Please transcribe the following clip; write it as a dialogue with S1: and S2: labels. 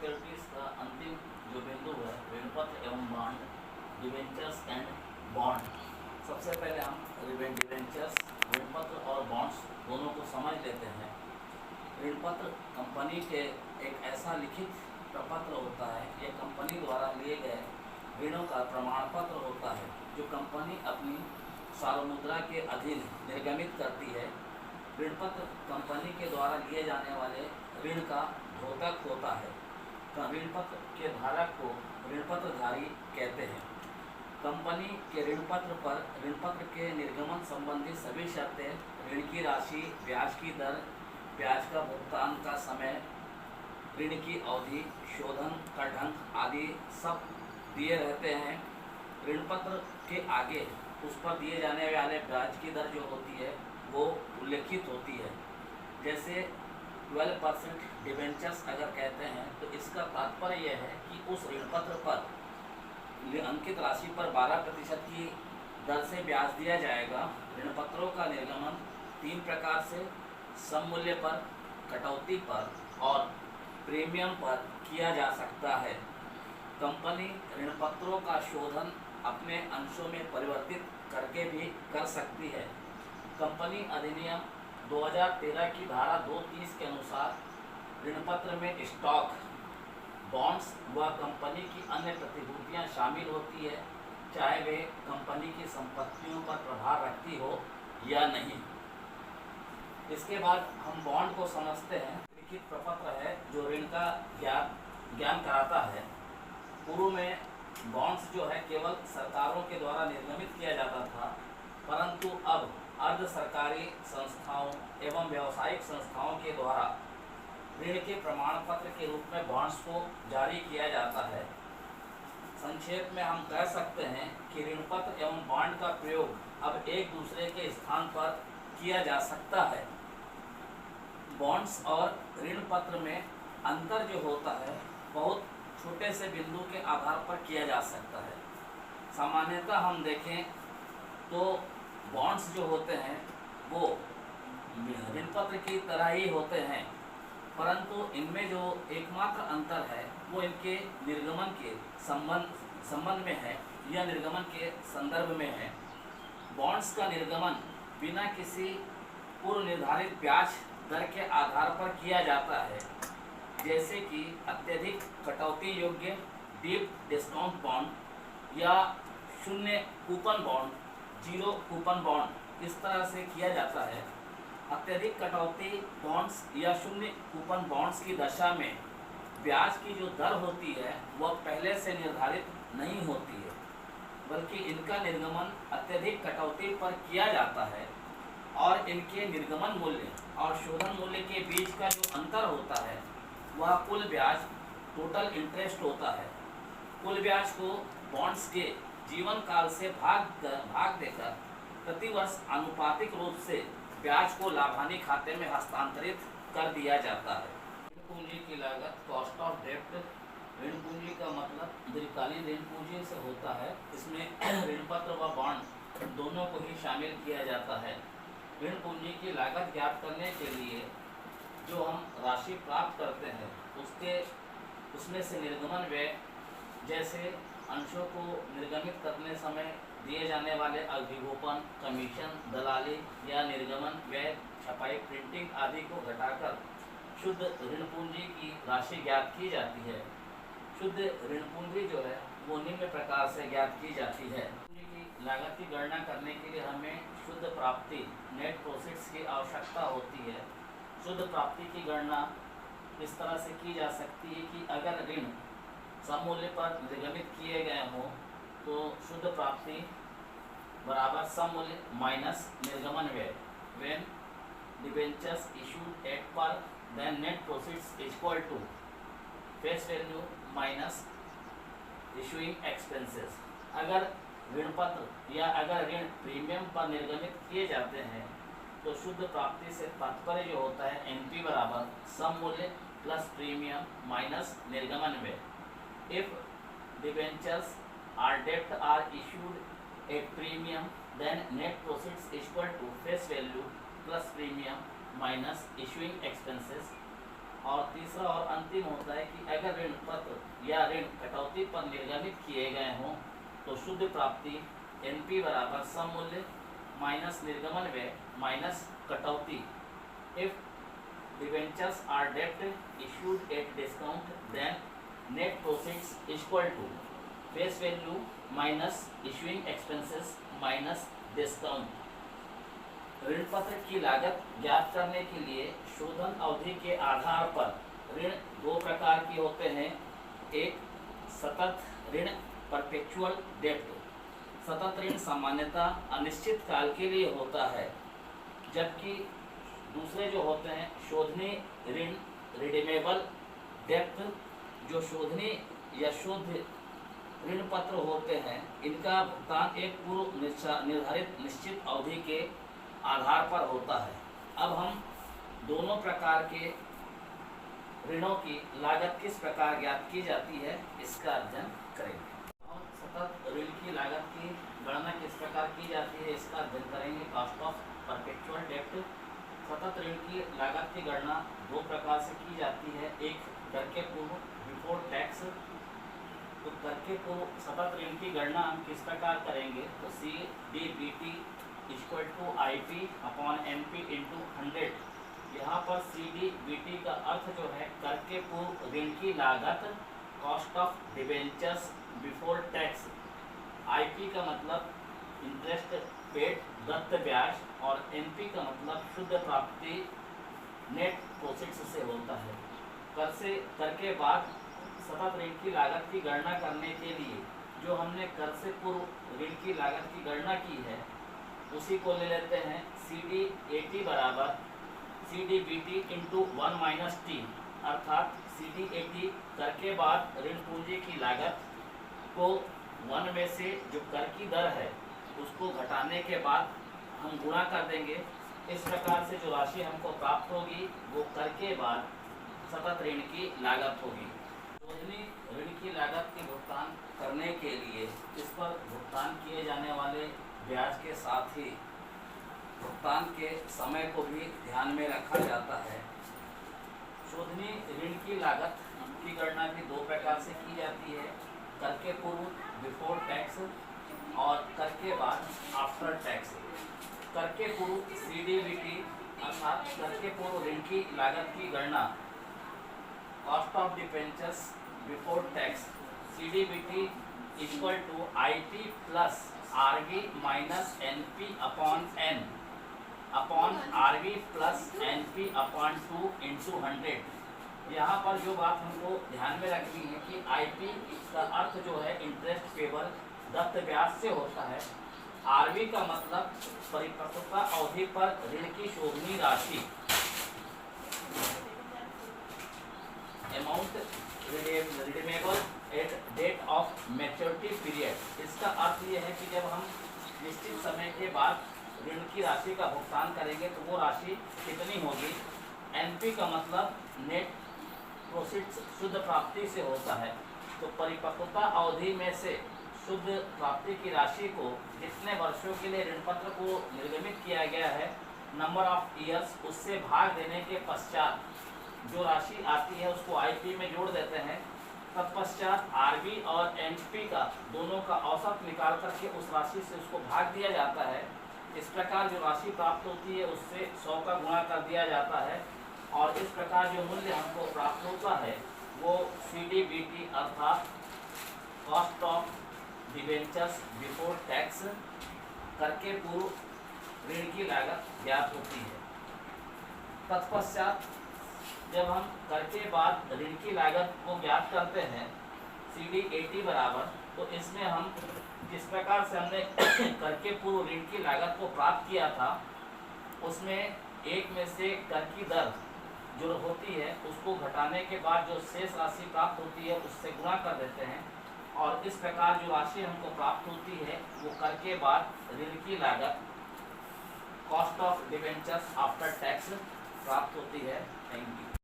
S1: Securities का अंतिम जो बिंदु है ऋणपत्र एवं बॉन्ड, डिवेंचर्स एंड बॉन्ड। सबसे पहले हम डिवेंचर्स, ऋणपत्र और बॉन्ड्स दोनों को समझ लेते हैं। ऋणपत्र कंपनी के एक ऐसा लिखित प्रपत्र होता है, यह कंपनी द्वारा लिए गए ऋणों का प्रमाण पत्र होता है जो कंपनी अपनी सार्वमुद्रा के अधीन निर्गमित करती है। ऋणपत्र कंपनी के द्वारा लिए जाने वाले ऋण का द्योतक होता है। ऋणपत्र के धारक को ऋणपत्रधारी कहते हैं। कंपनी के ऋणपत्र पर ऋणपत्र के निर्गमन संबंधी सभी शर्तें, ऋण की राशि, ब्याज की दर, ब्याज का भुगतान का समय, ऋण की अवधि, शोधन का ढंग आदि सब दिए रहते हैं। ऋणपत्र के आगे उस पर दिए जाने वाले ब्याज की दर जो होती है वो उल्लेखित होती है। जैसे 12% डिवेंचर्स अगर कहते हैं तो इसका तात्पर्य यह है कि उस ऋणपत्र पर अंकित राशि पर 12% की दर से ब्याज दिया जाएगा। ऋणपत्रों का निर्गमन 3 प्रकार से सममूल्य पर, कटौती पर और प्रीमियम पर किया जा सकता है। कंपनी ऋणपत्रों का शोधन अपने अंशों में परिवर्तित करके भी कर सकती है। कंपनी अधिनियम 2013 की धारा 230 के अनुसार ऋणपत्र में स्टॉक, बॉन्ड्स व कंपनी की अन्य प्रतिभूतियां शामिल होती है, चाहे वे कंपनी की संपत्तियों पर प्रभाव रखती हो या नहीं। इसके बाद हम बॉन्ड को समझते हैं। लिखित प्रपत्र है जो ऋण का ज्ञान कराता है। पूर्व में बॉन्ड्स जो है केवल सरकारों के द्वारा निर्गमित किया जाता था, परंतु अब अर्ध सरकारी संस्थाओं एवं व्यावसायिक संस्थाओं के द्वारा ऋण के प्रमाण पत्र के रूप में बॉन्ड्स को जारी किया जाता है। संक्षेप में हम कह सकते हैं कि ऋणपत्र एवं बॉन्ड का प्रयोग अब एक दूसरे के स्थान पर किया जा सकता है। बॉन्ड्स और ऋणपत्र में अंतर जो होता है बहुत छोटे से बिंदु के आधार पर किया जा सकता है। सामान्यतः हम देखें तो बॉन्ड्स जो होते हैं वो ऋणपत्र की तरह ही होते हैं, परंतु इनमें जो एकमात्र अंतर है वो इनके निर्गमन के संबंध में है या निर्गमन के संदर्भ में है। बॉन्ड्स का निर्गमन बिना किसी पूर्व निर्धारित ब्याज दर के आधार पर किया जाता है, जैसे कि अत्यधिक कटौती योग्य डीप डिस्काउंट बॉन्ड या शून्य कूपन बॉन्ड, 0 कूपन बॉन्ड, इस तरह से किया जाता है। अत्यधिक कटौती बॉन्ड्स या शून्य कूपन बॉन्ड्स की दशा में ब्याज की जो दर होती है वह पहले से निर्धारित नहीं होती है, बल्कि इनका निर्गमन अत्यधिक कटौती पर किया जाता है और इनके निर्गमन मूल्य और शोधन मूल्य के बीच का जो अंतर होता है वह कुल ब्याज, टोटल इंटरेस्ट होता है। कुल ब्याज को बॉन्ड्स के जीवन काल से भाग देकर प्रतिवर्ष आनुपातिक रूप से ब्याज को लाभानी खाते में हस्तांतरित कर दिया जाता है। ऋण पूंजी की लागत, कॉस्ट ऑफ डेब्ट। ऋण पूंजी का मतलब दीर्घकालीन ऋण पूंजी से होता है। इसमें ऋणपत्र व बॉन्ड दोनों को ही शामिल किया जाता है। ऋण पूंजी की लागत ज्ञात करने के लिए जो हम राशि प्राप्त करते हैं उसमें से निर्गमन व्यय, जैसे अंशों को निर्गमित करने समय दिए जाने वाले अभिगोपन, कमीशन, दलाली या निर्गमन व्यय, छपाई, प्रिंटिंग आदि को घटाकर शुद्ध ऋण पूंजी की राशि ज्ञात की जाती है। शुद्ध ऋण पूंजी जो है वो निम्न प्रकार से ज्ञात की जाती है। पूंजी की लागत की गणना करने के लिए हमें शुद्ध प्राप्ति, नेट प्रोफिट्स की आवश्यकता होती है। शुद्ध प्राप्ति की गणना इस तरह से की जा सकती है कि अगर ऋण सममूल्य पर निर्गमित किए गए हों तो शुद्ध प्राप्ति बराबर सममूल्य माइनस निर्गमन व्यय। When debentures issued at par then net profits equal to face value minus issuing expenses. अगर ऋणपत्र या अगर ऋण प्रीमियम पर निर्गमित किए जाते हैं तो शुद्ध प्राप्ति से तात्पर्य जो होता है एनपी बराबर सममूल्य प्लस प्रीमियम माइनस निर्गमन व्यय। इफ डिबेंचर्स आर डेब्ट are issued at premium then net profits equal to face value plus premium minus issuing expenses. और तीसरा और अंतिम होता है कि अगर ऋण पत्र या ऋण कटौती पर निर्गमित किए गए हों तो शुद्ध प्राप्ति एनपी बराबर सम मूल्य माइनस निर्गमन व्यय माइनस कटौती। इफ डिबेंचर्स आर डेब्ट issued at discount then net profits equal to face value minus issuing expenses minus discount. ऋण पत्र की लागत ज्ञात करने के लिए शोधन अवधि के आधार पर ऋण दो प्रकार के होते हैं। एक सतत ऋण परपेचुअल डेब्ट। सतत ऋण सामान्यतः अनिश्चित काल के लिए होता है, जबकि दूसरे जो होते हैं शोधनीय ऋण रिडीमेबल डेब्ट, जो शोधनीय या शुद्ध ऋण पत्र होते हैं, इनका भुगतान एक पूर्व निर्धारित निश्चित अवधि के आधार पर होता है। अब हम दोनों प्रकार के ऋणों की लागत किस प्रकार ज्ञात की जाती है इसका अध्ययन करेंगे। हम सतत ऋण की लागत की गणना किस प्रकार की जाती है इसका अध्ययन करेंगे। कॉस्ट ऑफ परपेचुअल डेब्ट। सतत ऋण की लागत की गणना दो प्रकार से की जाती है। एक कर के पूर्व बिफोर टैक्स। तो कर के पूर्व सतत ऋण की गणना हम किस प्रकार करेंगे, तो CDBT equal to IP upon MP into 100। यहाँ पर CDBT का अर्थ जो है कर के पूर्व ऋण की लागत, cost of debentures before tax. IP का मतलब इंटरेस्ट पेड दत्त ब्याज, और MP का मतलब शुद्ध प्राप्ति नेट प्रोफिट्स से होता है। कर के बाद सतत ऋण की लागत की गणना करने के लिए जो हमने कर से पूर्व ऋण की लागत की गणना की है उसी को ले लेते हैं। CDAT बराबर CDBT इंटू 1 माइनस T, अर्थात CDAT कर के बाद ऋण पूंजी की लागत को 1 में से जो कर की दर है उसको घटाने के बाद हम गुणा कर देंगे। इस प्रकार से जो राशि हमको प्राप्त होगी वो कर के बाद सतत ऋण की लागत होगी। शोधनीय ऋण की लागत की भुगतान करने के लिए इस पर भुगतान किए जाने वाले ब्याज के साथ ही भुगतान के समय को भी ध्यान में रखा जाता है। शोधनीय ऋण की लागत की गणना भी दो प्रकार से की जाती है। कर के पूर्व बिफोर टैक्स और कर के बाद आफ्टर टैक्स। कर के पूर्व CDBT अर्थात कर के पूर्व ऋण की लागत की गणना cost of debentures before tax CDBT equal to IP plus RV minus NP upon N upon RV plus NP upon 2 into 100। यहाँ पर जो बात हमको ध्यान में रखनी है कि IP का अर्थ जो है इंटरेस्ट पेबल दत्त ब्याज से होता है। RV का मतलब परिपक्वता अवधि पर ऋण की शोधनीय राशि, amount redeemable at date of maturity period. इसका अर्थ ये है कि जब हम निश्चित समय के बाद ऋण की राशि का भुगतान करेंगे तो वो राशि कितनी होगी। NP का मतलब नेट प्रोफिट्स शुद्ध प्राप्ति से होता है। तो परिपक्वता अवधि में से शुद्ध प्राप्ति की राशि को जितने वर्षों के लिए ऋण पत्र को निर्गमित किया गया है नंबर ऑफ ईयर्स, उससे भाग देने के पश्चात जो राशि आती है उसको IP में जोड़ देते हैं। तत्पश्चात RV और NP का दोनों का औसत निकाल करके उस राशि से उसको भाग दिया जाता है। इस प्रकार जो राशि प्राप्त होती है उससे 100 का गुणा कर दिया जाता है और इस प्रकार जो मूल्य हमको प्राप्त होता है वो CDBT अर्थात cost of debentures before tax करके पूर्व ऋण की लागत ज्ञात होती है। तत्पश्चात जब हम कर के बाद ऋण की लागत को ज्ञात करते हैं CDAT बराबर, तो इसमें हम जिस प्रकार से हमने कर के पूर्व ऋण की लागत को प्राप्त किया था उसमें एक में से कर की दर जो होती है उसको घटाने के बाद जो शेष राशि प्राप्त होती है उससे गुणा कर देते हैं और इस प्रकार जो राशि हमको प्राप्त होती है वो कर के बाद ऋण की लागत cost of debentures after tax प्राप्त होती है। Thank you.